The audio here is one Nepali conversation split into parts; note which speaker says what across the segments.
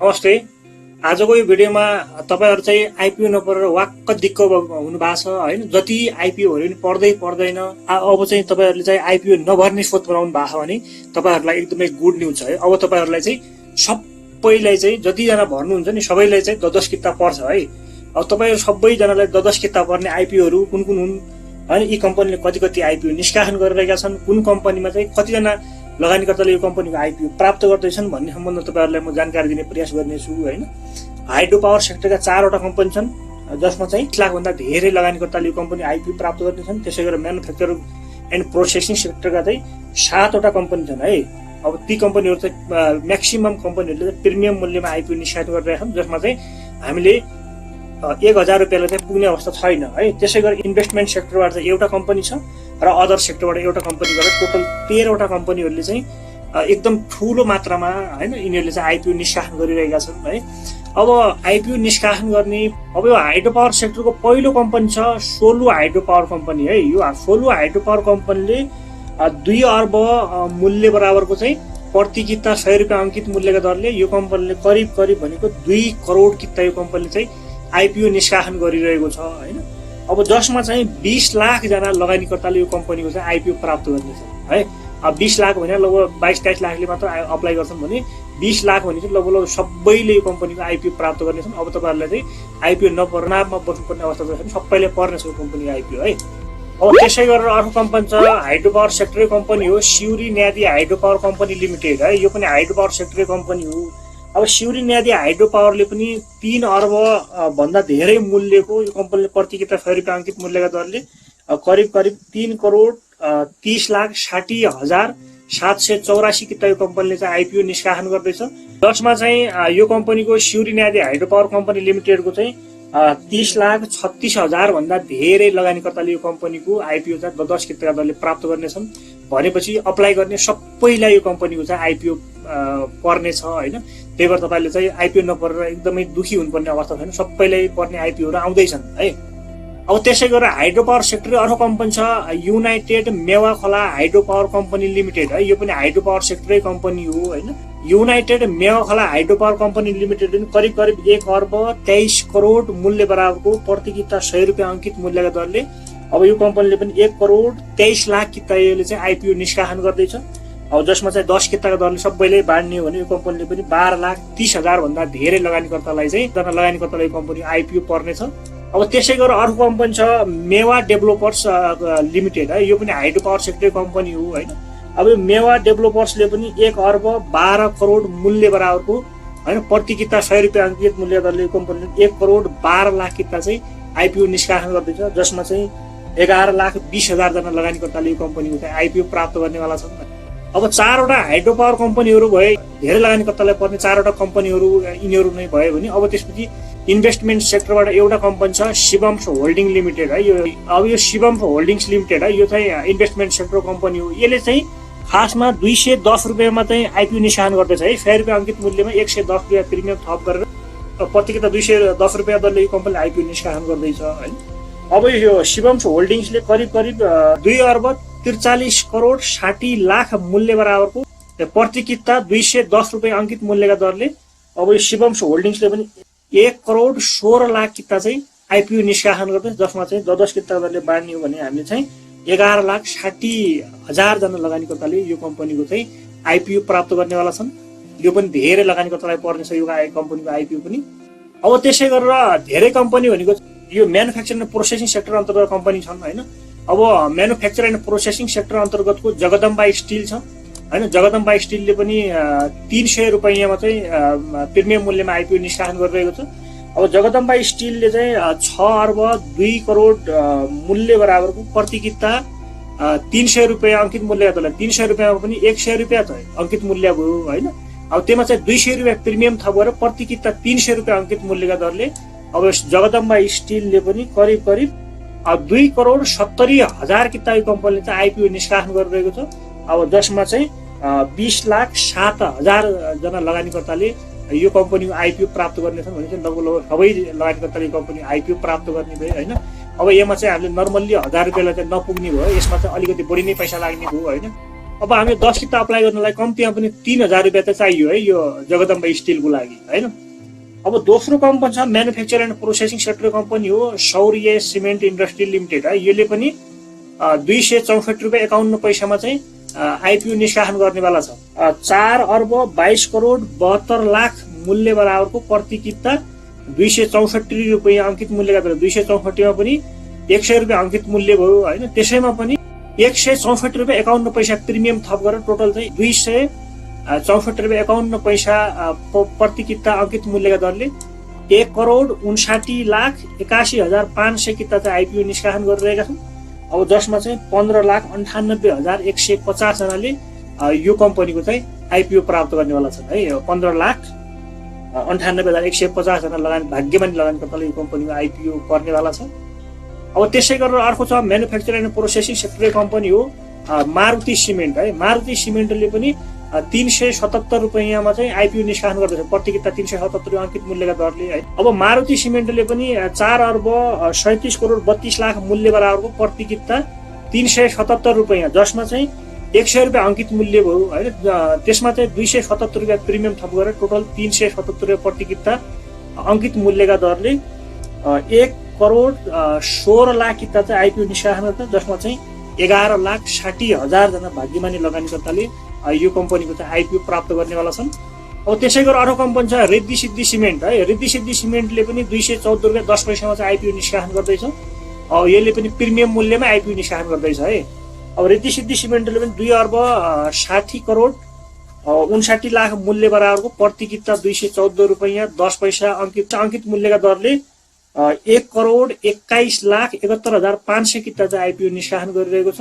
Speaker 1: नमस्ते। आजको यो भिडियोमा तपाईहरु चाहिँ आइपिओ नपरेर वाक्क दिक्क हुनु भएको छ हैन। जति आइपिओहरु पनि पर्दैन। अब चाहिँ तपाईहरुले चाहिँ आइपिओ नभर्ने सोच बनाउनु भएको छ भने तपाईहरुलाई एकदमै गुड न्यूज छ है। अब तपाईहरुलाई चाहिँ सबैलाई चाहिँ जति जना भर्नुहुन्छ नि सबैलाई चाहिँ 10 किताब पर्छ है। अब तपाईहरु सबै जनालाई 10 किताब पर्ने आइपिओहरु कुन कुन हुन् हैन, यी कम्पनीले कति आइपिओ निष्कासन गरिरहेका छन्, कुन कम्पनीमा चाहिँ कति जना लगानीकर्ताले यो कम्पनीको आइपिओ प्राप्त गर्दैछन् भन्ने सम्बन्धमा तपाईहरुलाई म जानकारी दिने प्रयास गर्नेछु हैन। हाइड्रो पावर सेक्टरका 4 वटा कम्पनी छन् जसमा चाहिँ 1 लाख भन्दा धेरै लगानीकर्ताले यो कम्पनी आइपिओ प्राप्त गर्दैछन्। त्यसै गरेर म्यानुफ्याक्चरिङ एन्ड प्रोसेसिङ सेक्टरका चाहिँ 7 वटा कम्पनी छन् है। अब ती कम्पनीहरु चाहिँ म्याक्सिमम कम्पनीहरुले प्रिमियम मूल्यमा आइपिओ निष्कासन गरिरहेका छन् जसमा चाहिँ हामीले 1000 रुपैयाँले चाहिँ पुग्ने अवस्था छैन है। त्यसै गरी इन्भेस्टमेन्ट सेक्टरबाट चाहिँ एउटा कम्पनी छ र अदर सेक्टरबाट एउटा कम्पनी गरेर टोटल 13 वटा कम्पनीहरुले चाहिँ एकदम ठूलो मात्रामा हैन यिनीहरुले चाहिँ आइपिओ निष्कासन गरिरहेका छन् है। अब आइपिओ निष्कासन गर्ने अब यो हाइड्रो पावर सेक्टरको पहिलो कम्पनी छ सोलु हाइड्रो पावर कम्पनी है। यो सोलु हाइड्रो पावर कम्पनीले 2 अर्ब मूल्य बराबरको चाहिँ प्रति किता 100 रुपैयाँ अंकित मूल्यका दरले यो कम्पनीले करिब भनेको 2 करोड किता यो कम्पनीले चाहिँ आइपिओ निष्कासन गरिरहेको छ हैन। अब जसमा चाहिँ 20 लाख जना लगानीकर्ताले यो कम्पनीको चाहिँ आइपिओ प्राप्त गर्नेछ है। अब 20 लाख भने लगभग 22-23 लाखले मात्र अप्लाई गर्छन् भने 20 लाख भने चाहिँ लगभग सबैले यो कम्पनीको आइपिओ प्राप्त गर्नेछन्। अब तपाईहरुलाई चाहिँ आइपिओ नपर्नामा बस्नुपर्ने अवस्था छ, सबैले पर्नेछ यो कम्पनीको आइपिओ है। अब त्यसै गरेर अर्को कम्पनी छ हाइड्रो पावर सेक्टरकै कम्पनी हो Siuri न्यादी hydro power company limited है। यो पनि हाइड्रो पावर सेक्टरकै कम्पनी हो। अब सिउरी न्यादी हाइड्रो पावरले पनि 3 अर्ब भन्दा धेरै मूल्यको यो कम्पनीले प्रति किता 100 रुपैयाँ अंकित मूल्यका दरले करिब 3 करोड 30 लाख 60,784 किता यो कम्पनीले चाहिँ आइपिओ निष्कासन गर्दैछ। जसमा चाहिँ यो कम्पनीको सिउरी न्यादी हाइड्रो पावर कम्पनी लिमिटेडको चाहिँ 30,36,000 भन्दा धेरै लगानीकर्ताले यो कम्पनीको आइपिओ चाहिँ 10 किताका दरले प्राप्त गर्नेछन् भनेपछि अप्लाई गर्ने सबैलाई यो कम्पनीको चाहिँ आइपिओ पर्ने छ हैन। त्यही भएर तपाईले चाहिँ आइपिओ नपरेर एकदमै दुखी हुनुपर्ने अवस्था छैन, सबैलाई पर्ने आइपिओहरु आउँदैछन् है। अब त्यसै गरेर हाइड्रो पावर सेक्टरको अर्को कम्पनी छ united Mewakhola hydro power company limited है। यो पनि हाइड्रो पावर सेक्टरकै कम्पनी हो हैन। United Mewakhola hydro power company limited पनि करिब 1 अर्ब 23 करोड मूल्य बराबरको प्रति किता 100 रुपैयाँ अंकित मूल्यका दरले अब यो कम्पनीले पनि 1 करोड 23 लाख किताले चाहिँ आइपिओ निष्कासन गर्दैछ। अब जसमा चाहिँ 10 किताका दरले सबैले बाँड्ने हो भने यो कम्पनीले पनि 12,30,000 भन्दा धेरै लगानीकर्तालाई चाहिँ लगानीकर्तालाई यो कम्पनी आइपिओ पर्नेछ। अब त्यसै गरेर अर्को कम्पनी छ मेवा डेभलपर्स लिमिटेड है। यो पनि हाइड्रो पावर सेक्टरकै कम्पनी हो हैन। अब यो मेवा डेभलपर्सले पनि 1 अर्ब 12 करोड मूल्य बराबरको हैन प्रति किता 100 रुपैयाँ अंकित मूल्य दरले यो कम्पनीले 1 करोड 12 लाख किता चाहिँ आइपिओ निष्कासन गर्दैछ। जसमा चाहिँ 11,20,000 जना लगानीकर्ताले यो कम्पनीको चाहिँ आइपिओ प्राप्त गर्नेवाला छन्। अब 4 वटा हाइड्रो पावर कम्पनीहरु भए धेरै लगानीकर्तालाई पर्ने 4 वटा कम्पनीहरु यिनीहरु नै भयो भने अब त्यसपछि इन्भेस्टमेन्ट सेक्टरबाट एउटा कम्पनी छ शिवम्स होल्डिङ लिमिटेड है। यो शिवम्स होल्डिङ्स लिमिटेड है, यो चाहिँ इन्भेस्टमेन्ट सेक्टर कम्पनी हो। यसले चाहिँ खासमा 210 रुपैयाँमा चाहिँ आइपिओ निष्कासन गर्दैछ है। 100 रुपैयाँ अंकित मूल्यमा 110 रुपैयाँ प्रिमियम थप गरेर प्रति किता 210 रुपैयाँ दरले यो कम्पनीले आइपिओ निष्कासन गर्दैछ हैन। अब यो शिवम्स होल्डिङ्सले करिब 2 अर्ब 43 करोड 60 लाख मूल्य बराबरको प्रति किता 210 रुपैयाँ अंकित मूल्यका दरले अब यो शिवम्स होल्डिङ्सले पनि 1 करोड 16 लाख किता चाहिँ आइपिओ निष्कासन गर्दैछ। जसमा चाहिँ 10 किताका दरले बाँड्ने हो भने हामीले चाहिँ 11,60,000 जना लगानीकर्ताले यो कम्पनीको चाहिँ आइपिओ प्राप्त गर्नेवाला छन्। यो पनि धेरै लगानीकर्तालाई पर्नेछ यो कम्पनीको आइपिओ पनि। अब त्यसै गरेर धेरै कम्पनी भनेको यो म्यानुफ्याक्चरिङ एन्ड प्रोसेसिङ सेक्टर अन्तर्गत कम्पनी छन् हैन। अब म्यानुफ्याक्चर एन्ड प्रोसेसिङ सेक्टर अन्तर्गतको जगदम्बा स्टिल छ हैन। जगदम्बा स्टिलले पनि 300 रुपैयाँमा चाहिँ प्रिमियम मूल्यमा आइपिओ निष्कासन गरिरहेको छ। अब जगदम्बा स्टिलले चाहिँ 6 अर्ब 2 करोड मूल्य बराबरको प्रति किता 300 रुपैयाँ अंकित मूल्यका दरले 300 रुपैयाँमा पनि 100 रुपैयाँ त अंकित मूल्य भयो हैन। अब त्यसमा चाहिँ 200 रुपैयाँ प्रिमियम थप गरेर प्रति किता 300 रुपैयाँ अंकित मूल्यका दरले अब जगदम्बा स्टिलले पनि करिब 2 करोड 70,000 किता यो कम्पनीले चाहिँ आइपिओ निष्कासन गरिरहेको छ। अब जसमा चाहिँ 20,07,000 जना लगानीकर्ताले यो कम्पनीको आइपिओ प्राप्त गर्नेछन् भने चाहिँ लगभग सबै लगानीकर्ताले यो कम्पनी आइपिओ प्राप्त गर्ने भयो हैन। अब यसमा चाहिँ हामीले नर्मल्ली 1000 रुपैयाँलाई चाहिँ नपुग्ने भयो, यसमा चाहिँ अलिकति बढी नै पैसा लाग्ने भयो हैन। अब हामी 10 किता अप्लाई गर्नलाई कम्तीमा पनि 3000 रुपियाँ त चाहियो है यो जगदम्बा स्टिलको लागि हैन। अब दोस्रो कम्पनी छ manufacture and processing sector company हो सौर्य सिमेन्ट इन्डस्ट्री लिमिटेड है। यसले पनि 264 रुपियाँ 51 पैसामा चाहिँ आइपिओ निष्कासन गर्नेवाला छ। 4 अर्ब 22 करोड 72 लाख मूल्य बराबरको प्रति किता 264 रुपियाँ अङ्कित मूल्यका दर 264 मा पनि 100 रुपियाँ अङ्कित मूल्य भयो हैन। त्यसैमा पनि 164 रुपियाँ 51 पैसा प्रिमियम थप गरेर टोटल चाहिँ 264 रुपियाँ 51 पैसा प्रति किता अङ्कित मूल्यका दरले 1 करोड 59 लाख 81,500 किता चाहिँ आइपिओ निष्कासन गरिरहेका छन्। अब जसमा चाहिँ 15,98,150 जनाले यो कम्पनीको चाहिँ आइपिओ प्राप्त गर्नेवाला छन् है। 15,98,150 जना भाग्यमानी लगानीकर्ताले यो कम्पनीको आइपिओ पर्नेवाला छ। अब त्यसै गरेर अर्को छ manufacture and processing sector company हो मारुति सिमेन्ट है। मारुति सिमेन्टले पनि 377 रुपियाँमा चाहिँ आइपिओ निष्कासन गर्दछ प्रति किता 377 अङ्कित मूल्यका दरले है। अब मारुति सिमेन्टले पनि 4 अर्ब 37 करोड 32 लाख मूल्य बराबरको प्रति किता 377 रुपियाँ जसमा चाहिँ 100 रुपियाँ अङ्कित मूल्य भयो हैन। त्यसमा चाहिँ 277 रुपियाँ प्रिमियम थप गरेर टोटल 377 रुपियाँ प्रति किता अङ्कित मूल्यका दरले 1 करोड 16 लाख किता चाहिँ आइपिओ निष्कासन गर्छ जसमा चाहिँ 11,60,000 जना भाग्यमानी लगानीकर्ताले यो कम्पनीको चाहिँ आइपिओ प्राप्त गर्नेवाला छन्। अब त्यसै गरेर अर्को कम्पनी छ रिद्धि सिद्धि सिमेन्ट है। रिद्धि सिद्धि सिमेन्टले पनि 214 रुपियाँ 10 पैसामा चाहिँ आइपिओ निष्कासन गर्दैछ। अब यसले पनि प्रिमियम मूल्यमा आइपिओ निष्कासन गर्दैछ है। अब रिद्धि सिद्धि सिमेन्टले पनि 2 अर्ब 60 करोड 59 लाख मूल्य बराबरको प्रति किता 214 रुपियाँ 10 पैसा अङ्कित मूल्यका दरले 1 करोड 21 लाख 71,500 किता चाहिँ आइपिओ निष्कासन गरिरहेको छ।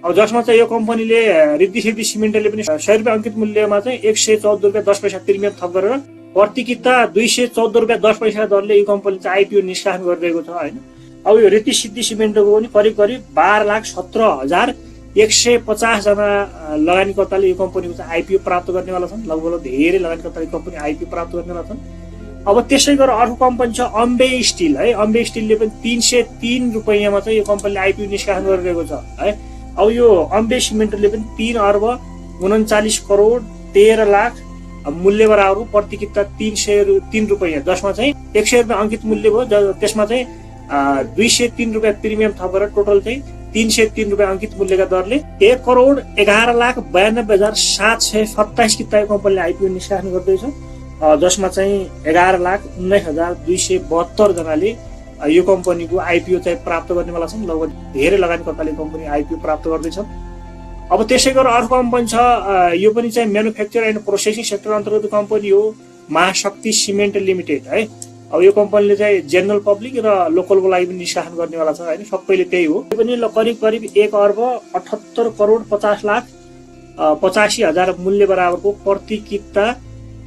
Speaker 1: अब जसमा चाहिँ यो कम्पनीले रिद्धि सिद्धि सिमेन्टले पनि 100 रुपियाँ अङ्कित मूल्यमा चाहिँ 114 रुपियाँ 10 पैसा प्रिमियम थप गरेर प्रति किता 214 रुपियाँ 10 पैसा दरले यो कम्पनीले चाहिँ आइपिओ निष्कासन गरिरहेको छ हैन। अब यो रिद्धि सिद्धि सिमेन्टको पनि करिब 12,17,150 जना लगानीकर्ताले यो कम्पनीको चाहिँ आइपिओ प्राप्त गर्नेवाला छन्। लगभग धेरै लगानीकर्ताले कम्पनी आइपिओ प्राप्त गर्नेवाला छन्। अब त्यसै गरेर अर्को कम्पनी छ अम्बे स्टिल है। अम्बे स्टिलले पनि 303 रुपियाँमा चाहिँ यो कम्पनीले आइपिओ निष्कासन गरिरहेको छ है। अब यो अम्बे सिमेन्टले पनि 3 अर्ब 39 करोड 13 लाख मूल्य बराबरको प्रति किता 303 रुपियाँ जसमा चाहिँ 100 रुपियाँ अङ्कित मूल्य भयो। त्यसमा चाहिँ 203 रुपियाँ प्रिमियम थप गरेर टोटल चाहिँ 303 रुपियाँ अङ्कित मूल्यका दरले 1 करोड 11,92,727 किता यो कम्पनीले आइपिओ निष्कासन गर्दैछ जसमा चाहिँ 11,19,272 जनाले यो कम्पनीको आइपिओ चाहिँ प्राप्त गर्नेवाला छन्। लगभग धेरै लगानीकर्ताले कम्पनी आइपिओ प्राप्त गर्दैछन्। अब त्यसै गरेर अर्को कम्पनी छ यो पनि चाहिँ म्यानुफ्याक्चर एन्ड प्रोसेसिङ सेक्टर अन्तर्गत कम्पनी हो महाशक्ति सिमेन्ट लिमिटेड है। अब यो कम्पनीले चाहिँ जेनरल पब्लिक र लोकलको लागि पनि निष्कासन गर्नेवाला छ हैन। सबैले त्यही हो। यो पनि करिब 1 अर्ब 78 करोड 50 लाख 85,000 मूल्य बराबरको प्रति किता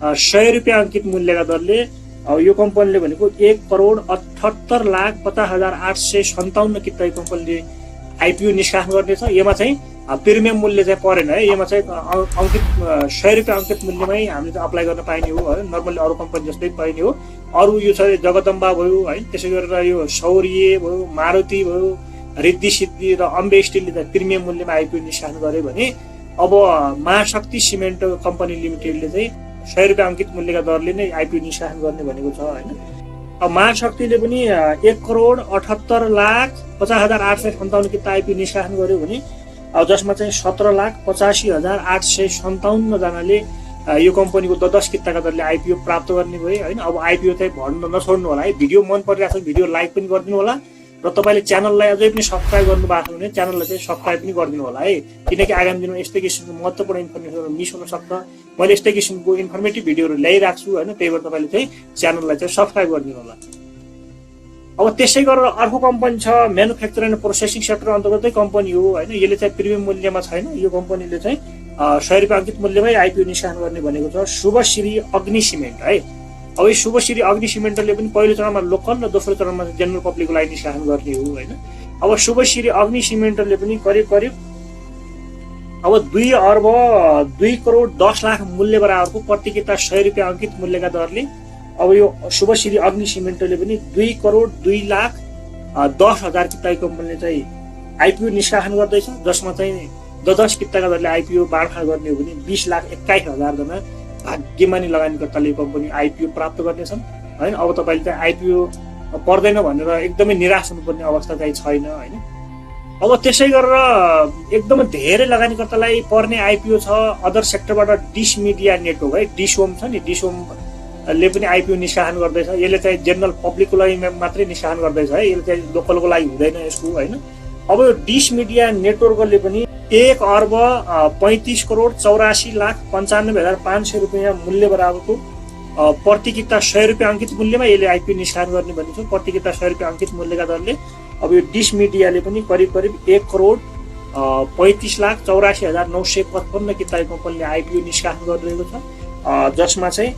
Speaker 1: 100 रुपियाँ अङ्कित मूल्यका दरले अब यो कम्पनीले भनेको 1 करोड 78 लाख 50,857 किता यो कम्पनीले आइपिओ निष्कासन गर्नेछ। यसमा चाहिँ प्रिमियम मूल्य चाहिँ परेन है। यसमा चाहिँ अङ्कित 100 रुपियाँ अङ्कित मूल्यमै हामीले चाहिँ अप्लाई गर्न पाइने हो है। नर्मली अरू कम्पनी जस्तै पाइने हो। अरू यो छ जगदम्बा भयो है। त्यसै गरेर यो सौर्य भयो मारुति भयो रिद्धि सिद्धि र अम्बे स्टिलले चाहिँ प्रिमियम मूल्यमा आइपिओ निष्कासन गरे भने अब महाशक्ति सिमेन्ट कम्पनी लिमिटेडले चाहिँ 100 रुपियाँ अङ्कित मूल्यका दरले नै आइपिओ निष्कासन गर्ने भनेको छ हैन। अब महाशक्तिले पनि 1 करोड 78 लाख 50,857 किता आइपिओ निष्कासन गर्यो भने अब जसमा चाहिँ 17,85,857 जनाले यो कम्पनीको 10 किताका दरले आइपिओ प्राप्त गर्ने भए हैन। अब आइपिओ चाहिँ भन्न नछोड्नु होला है। भिडियो मन परिरहेको छ भिडियो लाइक पनि गरिदिनु होला र तपाईले च्यानललाई अझै पनि सब्स्क्राइब गर्नु भएको छ भने च्यानललाई चाहिँ सब्स्क्राइब पनि गरिदिनु होला है। किनकि आगामी दिनमा यस्तै किसिमको महत्त्वपूर्ण इन्फर्मेसन मिस हुन सक्छ। मैले यस्तै किसिमको इन्फर्मेटिभ भिडियोहरू ल्याइराख्छु हैन। त्यही भएर तपाईले चाहिँ च्यानललाई चाहिँ सब्स्क्राइब गरिदिनु होला। अब त्यसै गरेर अर्को कम्पनी छ म्यानुफ्याक्चर एन्ड प्रोसेसिङ सेक्टर अन्तर्गतै कम्पनी हो हैन। यसले चाहिँ प्रिमियम मूल्यमा छैन। यो कम्पनीले चाहिँ 100 रुपियाँ अङ्कित मूल्यमै आइपिओ निष्कासन गर्ने भनेको छ शुभश्री अग्नि सिमेन्ट है। अब यो शुभश्री अग्नि सिमेन्टले पनि पहिलो चरणमा लोकल र दोस्रो चरणमा जेनरल पब्लिकको लागि निष्कासन गर्ने हो हैन। अब शुभश्री अग्नि सिमेन्टले पनि करिब अब 2 अर्ब 2 करोड 10 लाख मूल्य बराबरको प्रति किता 100 रुपियाँ अङ्कित मूल्यका दरले अब यो शुभश्री अग्नि सिमेन्टले पनि 2 करोड 2 लाख 10,000 किता कम्पनीले चाहिँ आइपिओ निष्कासन गर्दैछ जसमा चाहिँ 10 किताका दरले आइपिओ बाँडफाँड गर्ने हो भने 20,21,000 जना भाग्यमानी लगानीकर्ताले कम्पनी आइपिओ प्राप्त गर्नेछन् हैन। अब तपाईले चाहिँ आइपिओ पर्दैन भनेर एकदमै निराश हुनुपर्ने अवस्था चाहिँ छैन हैन। अब त्यसै गरेर एकदमै धेरै लगानीकर्तालाई पर्ने आइपिओ छ अदर सेक्टरबाट डिस मिडिया नेटवर्क है, डिसोम छ नि, डिसोमले पनि आइपिओ निष्कासन गर्दैछ। यसले चाहिँ जेनरल पब्लिकको लागि मात्रै निष्कासन गर्दैछ है, यसले चाहिँ लोकलको लागि हुँदैन यसको हैन। अब यो डिस मिडिया नेटवर्कले पनि 1,82,84,94,95,500 रुपियाँ मूल्य बराबरको प्रति किता 100 रुपियाँ अंकित मूल्यमा यसले आइपिओ निष्कासन गर्ने भन्ने छ। प्रति किता 100 रुपियाँ अंकित मूल्यका दरले अब यो डिस मिडियाले पनि करिब 1,35,84,955 किताको कम्पनीले आइपिओ निष्कासन गरिरहेको छ, जसमा चाहिँ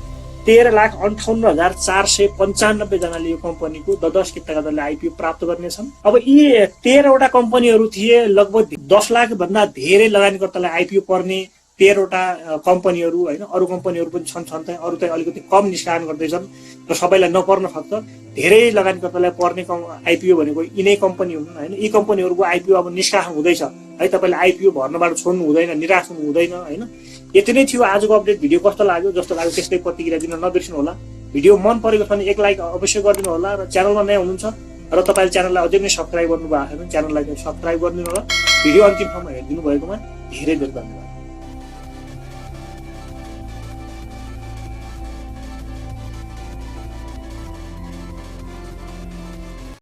Speaker 1: 13,58,495 जनाले यो कम्पनीको 10 किताका दरले आइपिओ प्राप्त गर्नेछन्। अब यी 13 वटा कम्पनीहरू थिए, लगभग 10 लाख भन्दा धेरै लगानीकर्तालाई आइपिओ पर्ने 13 वटा कम्पनीहरू हैन। अरू कम्पनीहरू पनि छन् चाहिँ, अरू चाहिँ अलिकति कम निष्कासन गर्दैछन् र सबैलाई नपर्न सक्छ। धेरै लगानीकर्तालाई पर्ने आइपिओ भनेको यिनै कम्पनी हुन् हैन। यी कम्पनीहरूको आइपिओ अब निष्कासन हुँदैछ है, तपाईले आइपिओ भर्नबाट छोड्नु हुँदैन, निराश हुनु हुँदैन हैन। यति नै थियो आजको अपडेट। भिडियो कस्तो लाग्यो, जस्तो लाग्यो त्यस्तै प्रतिक्रिया दिन नबिर्सनु होला। भिडियो मन परेको छ भने एक लाइक अवश्य गरिदिनु होला र च्यानलमा नयाँ हुनुहुन्छ र तपाईले च्यानललाई अझै नै सब्स्क्राइब गर्नु भएको छ भने च्यानललाई सब्स्क्राइब गरिदिनु होला। भिडियो अन्तिमसम्म हेरिदिनु भएकोमा धेरै धेरै धन्यवाद।